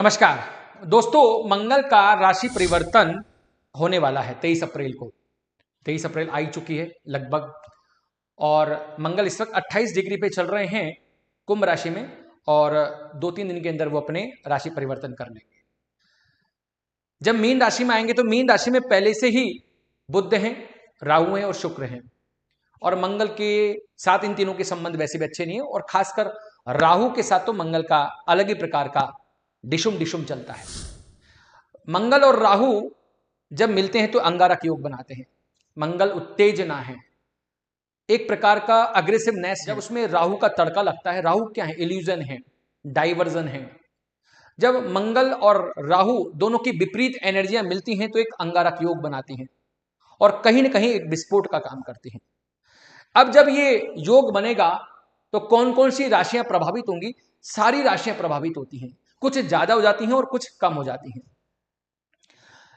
नमस्कार दोस्तों, मंगल का राशि परिवर्तन होने वाला है 23 अप्रैल को। 23 अप्रैल आई चुकी है लगभग, और मंगल इस वक्त 28 डिग्री पे चल रहे हैं कुंभ राशि में, और 2-3 दिन के अंदर वो अपने राशि परिवर्तन कर लेंगे। जब मीन राशि में आएंगे तो मीन राशि में पहले से ही बुध हैं, राहु हैं और शुक्र हैं, और मंगल के साथ इन तीनों के संबंध वैसे भी अच्छे नहीं है, और खासकर राहु के साथ तो मंगल का अलग ही प्रकार का डिशुम डिशुम चलता है। मंगल और राहु जब मिलते हैं तो अंगारक योग बनाते हैं। मंगल उत्तेजना है, एक प्रकार का अग्रेसिवनेस, जब उसमें राहु का तड़का लगता है। राहु क्या है? इल्यूजन है, डाइवर्जन है। जब मंगल और राहु दोनों की विपरीत एनर्जियां मिलती हैं तो एक अंगारक योग बनाती हैं, और कहीं ना कहीं एक विस्फोट का काम करती हैं। अब जब ये योग बनेगा तो कौन कौन सी राशियां प्रभावित होंगी? सारी राशियां प्रभावित होती हैं, कुछ ज्यादा हो जाती हैं और कुछ कम हो जाती हैं।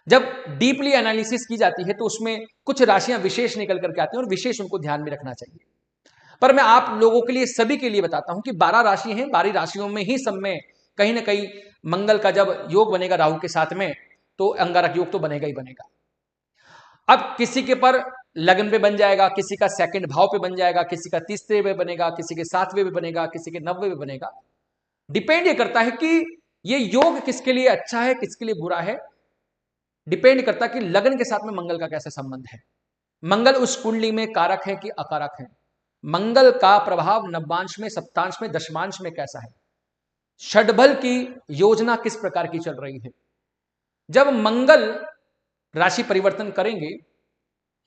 जब डीपली एनालिसिस की जाती है तो उसमें कुछ राशियां विशेष निकल करके आती हैं, और विशेष उनको ध्यान में रखना चाहिए। पर मैं आप लोगों के लिए, सभी के लिए बताता हूं कि 12 राशि हैं, 12 राशियों में ही सब में कहीं ना कहीं मंगल का जब योग बनेगा राहु के साथ में, तो अंगारक योग तो बनेगा ही बनेगा। अब किसी के पर लगन पे बन जाएगा, किसी का सेकंड भाव पे बन जाएगा, किसी का तीसरे पे बनेगा, किसी के 7वें पे बनेगा, किसी के 9वें पे बनेगा। डिपेंड ये करता है कि ये योग किसके लिए अच्छा है, किसके लिए बुरा है। डिपेंड करता है कि लगन के साथ में मंगल का कैसा संबंध है। मंगल उस कुंडली में कारक है कि अकारक है। मंगल का प्रभाव नवांश में, सप्तांश में, दशमांश में कैसा है। षड्भल की योजना किस प्रकार की चल रही है। जब मंगल राशि परिवर्तन करेंगे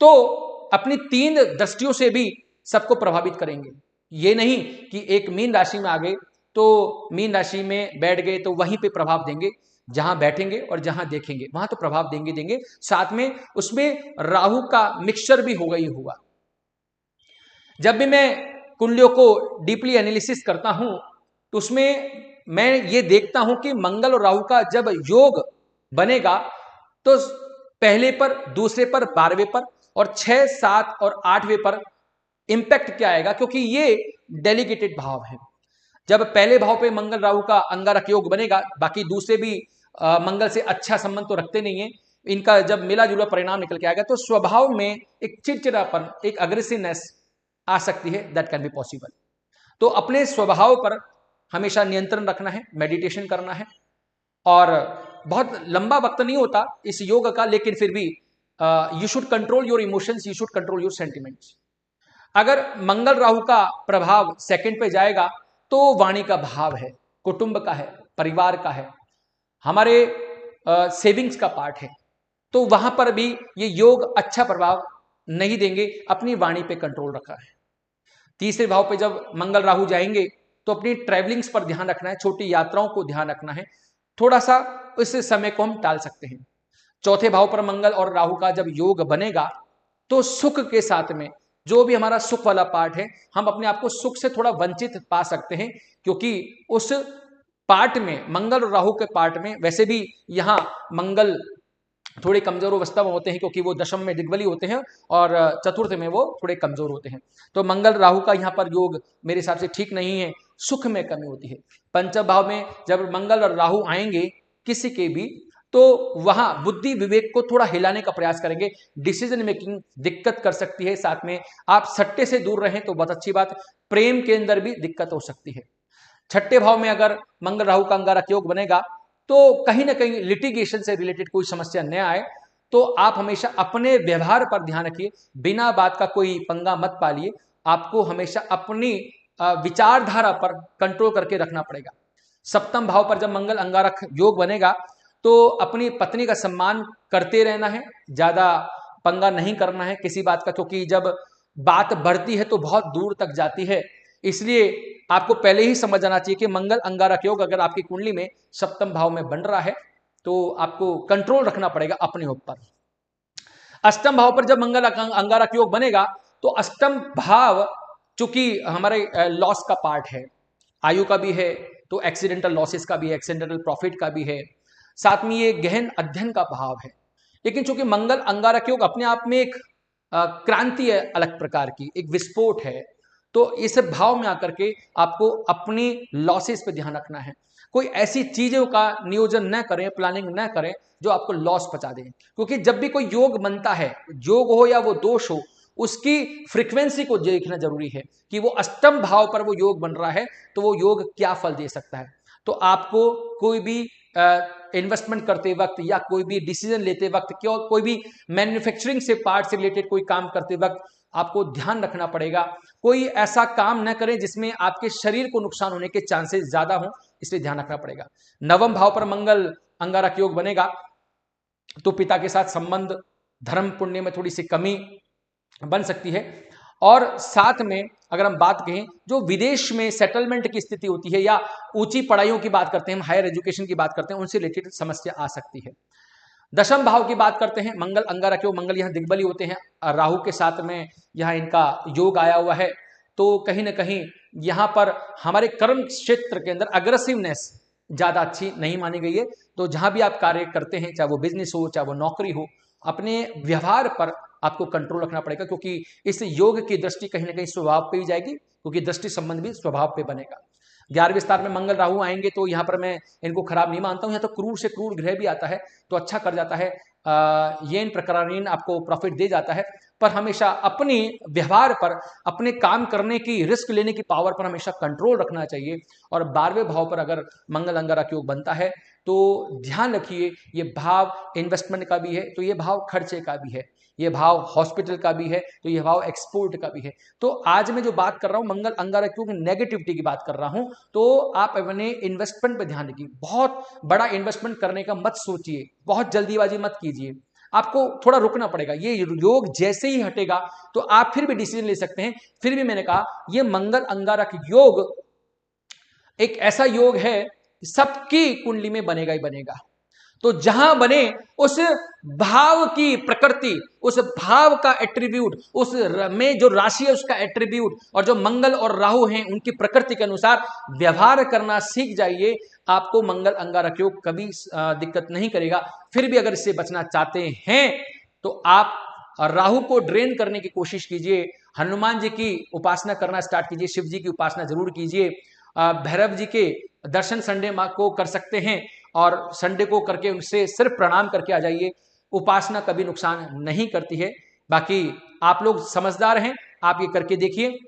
तो अपनी 3 दृष्टियों से भी सबको प्रभावित करेंगे। ये नहीं कि एक मीन राशि में आ गए तो मीन राशि में बैठ गए तो वहीं पे प्रभाव देंगे। जहां बैठेंगे और जहां देखेंगे वहां तो प्रभाव देंगे देंगे, साथ में उसमें राहु का मिक्सचर भी होगा ही होगा। जब भी मैं कुंडलियों को डीपली एनालिसिस करता हूं तो उसमें मैं ये देखता हूं कि मंगल और राहु का जब योग बनेगा तो पहले पर, दूसरे पर, 12वें पर, और 6, 7 और 8वें पर इंपैक्ट क्या आएगा, क्योंकि ये डेलीगेटेड भाव है। जब पहले भाव पे मंगल राहु का अंगारक योग बनेगा, बाकी दूसरे भी मंगल से अच्छा संबंध तो रखते नहीं है, इनका जब मिला जुला परिणाम निकल के आएगा तो स्वभाव में एक चिड़चिड़ापन, एक अग्रेसिवनेस आ सकती है। That can be possible. तो अपने स्वभाव पर हमेशा नियंत्रण रखना है, मेडिटेशन करना है, और बहुत लंबा वक्त नहीं होता इस योग का, लेकिन फिर भी you should control your emotions, you should control your sentiments. अगर मंगल राहु का प्रभाव सेकंड पे जाएगा तो वाणी का भाव है, कुटुंब का है, परिवार का है, हमारे सेविंग्स का पार्ट है, तो वहां पर भी ये योग अच्छा प्रभाव नहीं देंगे। अपनी वाणी पे कंट्रोल रखा है। तीसरे भाव पे जब मंगल राहु जाएंगे तो अपनी ट्रैवलिंग्स पर ध्यान रखना है, छोटी यात्राओं को ध्यान रखना है, थोड़ा सा इस समय को हम टाल सकते हैं। चौथे भाव पर मंगल और राहु का जब योग बनेगा तो सुख के साथ में जो भी हमारा सुख वाला पार्ट है, हम अपने आप को सुख से थोड़ा वंचित पा सकते हैं, क्योंकि उस पार्ट में, मंगल और राहु के पार्ट में, वैसे भी यहां मंगल थोड़े कमजोर अवस्था में होते हैं क्योंकि वो दशम में दिग्बली होते हैं और चतुर्थ में वो थोड़े कमजोर होते हैं। तो मंगल राहु का यहाँ पर योग मेरे हिसाब से ठीक नहीं है, सुख में कमी होती है। पंचम भाव में जब मंगल और राहु आएंगे किसी के भी, तो वहां बुद्धि विवेक को थोड़ा हिलाने का प्रयास करेंगे, डिसीजन मेकिंग दिक्कत कर सकती है। साथ में आप सट्टे से दूर रहें तो बहुत अच्छी बात, प्रेम के अंदर भी दिक्कत हो सकती है। छठे भाव में अगर मंगल राहु का अंगारक योग बनेगा तो कहीं ना कहीं लिटिगेशन से रिलेटेड कोई समस्या न आए, तो आप हमेशा अपने व्यवहार पर ध्यान रखिए, बिना बात का कोई पंगा मत पालिए। आपको हमेशा अपनी विचारधारा पर कंट्रोल करके रखना पड़ेगा। सप्तम भाव पर जब मंगल अंगारक योग बनेगा तो अपनी पत्नी का सम्मान करते रहना है, ज्यादा पंगा नहीं करना है किसी बात का, क्योंकि जब बात बढ़ती है तो बहुत दूर तक जाती है। इसलिए आपको पहले ही समझ जाना चाहिए कि मंगल अंगारक योग अगर आपकी कुंडली में सप्तम भाव में बन रहा है तो आपको कंट्रोल रखना पड़ेगा अपने ऊपर। अष्टम भाव पर जब मंगल अंगारक योग बनेगा तो अष्टम भाव चूंकि हमारे लॉस का पार्ट है, आयु का भी है, तो एक्सीडेंटल लॉसेस का भी है, एक्सीडेंटल प्रॉफिट का भी है, साथ में ये गहन अध्ययन का भाव है। लेकिन चूंकि मंगल अंगारक योग अपने आप में एक क्रांति है, अलग प्रकार की एक विस्फोट है, तो इस भाव में आकर के आपको अपनी लॉसेस पे ध्यान रखना है। कोई ऐसी चीजों का नियोजन न करें, प्लानिंग न करें जो आपको लॉस पहुंचा दें, क्योंकि जब भी कोई योग बनता है, योग हो या वो दोष हो, उसकी फ्रीक्वेंसी को देखना जरूरी है कि वो अष्टम भाव पर वो योग बन रहा है तो वो योग क्या फल दे सकता है। तो आपको कोई भी इन्वेस्टमेंट करते वक्त या कोई भी डिसीजन लेते वक्त, क्यों कोई भी मैन्युफैक्चरिंग से पार्ट से रिलेटेड कोई काम करते वक्त आपको ध्यान रखना पड़ेगा। कोई ऐसा काम न करें जिसमें आपके शरीर को नुकसान होने के चांसेस ज्यादा हों, इसलिए ध्यान रखना पड़ेगा। नवम भाव पर मंगल अंगारक योग बनेगा तो पिता के साथ संबंध, धर्म पुण्य में थोड़ी सी कमी बन सकती है। और साथ में अगर हम बात कहें जो विदेश में सेटलमेंट की स्थिति होती है या ऊंची पढ़ाइयों की बात करते हैं, हम हायर एजुकेशन की बात करते हैं, उनसे रिलेटेड समस्या आ सकती है। दशम भाव की बात करते हैं, मंगल अंगारक योग, मंगल यहाँ दिग्बली होते हैं, राहु के साथ में यहाँ इनका योग आया हुआ है, तो कहीं ना कहीं यहाँ पर हमारे कर्म क्षेत्र के अंदर अग्रेसिवनेस ज्यादा अच्छी नहीं मानी गई है। तो जहां भी आप कार्य करते हैं, चाहे वो बिजनेस हो चाहे वो नौकरी हो, अपने व्यवहार पर आपको कंट्रोल रखना पड़ेगा, क्योंकि इस योग की दृष्टि कहीं ना कहीं स्वभाव पे ही जाएगी, क्योंकि दृष्टि संबंध भी स्वभाव पे बनेगा। 11वें स्थान में मंगल राहु आएंगे तो यहाँ पर मैं इनको खराब नहीं मानता हूँ, यहाँ तो क्रूर से क्रूर ग्रह भी आता है तो अच्छा कर जाता है, येन प्रकारानीन आपको प्रॉफिट दे जाता है, पर हमेशा अपनी व्यवहार पर, अपने काम करने की, रिस्क लेने की पावर पर हमेशा कंट्रोल रखना चाहिए। और 12वें भाव पर अगर मंगल अंगारक योग बनता है तो ध्यान रखिए, ये भाव इन्वेस्टमेंट का भी है तो ये भाव खर्चे का भी है, ये भाव हॉस्पिटल का भी है तो ये भाव एक्सपोर्ट का भी है। तो आज मैं जो बात कर रहा हूं मंगल अंगारक योग नेगेटिविटी की बात कर रहा हूं, तो आप अपने इन्वेस्टमेंट पे ध्यान रखिए, बहुत बड़ा इन्वेस्टमेंट करने का मत सोचिए, बहुत जल्दीबाजी मत कीजिए, आपको थोड़ा रुकना पड़ेगा। ये योग जैसे ही हटेगा तो आप फिर भी डिसीजन ले सकते हैं। फिर भी मैंने कहा ये मंगल अंगारक योग एक ऐसा योग है सबकी कुंडली में बनेगा ही बनेगा, तो जहां बने उस भाव की प्रकृति, उस भाव का एट्रीब्यूट, उस में जो राशि है उसका एट्रीब्यूट, और जो मंगल और राहु हैं उनकी प्रकृति के अनुसार व्यवहार करना सीख जाइए। आपको मंगल अंगारक योग कभी दिक्कत नहीं करेगा। फिर भी अगर इससे बचना चाहते हैं तो आप राहु को ड्रेन करने की कोशिश कीजिए, हनुमान जी की उपासना करना स्टार्ट कीजिए, शिव जी की उपासना जरूर कीजिए, भैरव जी के दर्शन संडे को कर सकते हैं और संडे को करके उनसे सिर्फ प्रणाम करके आ जाइए। उपासना कभी नुकसान नहीं करती है। बाकी आप लोग समझदार हैं, आप ये करके देखिए।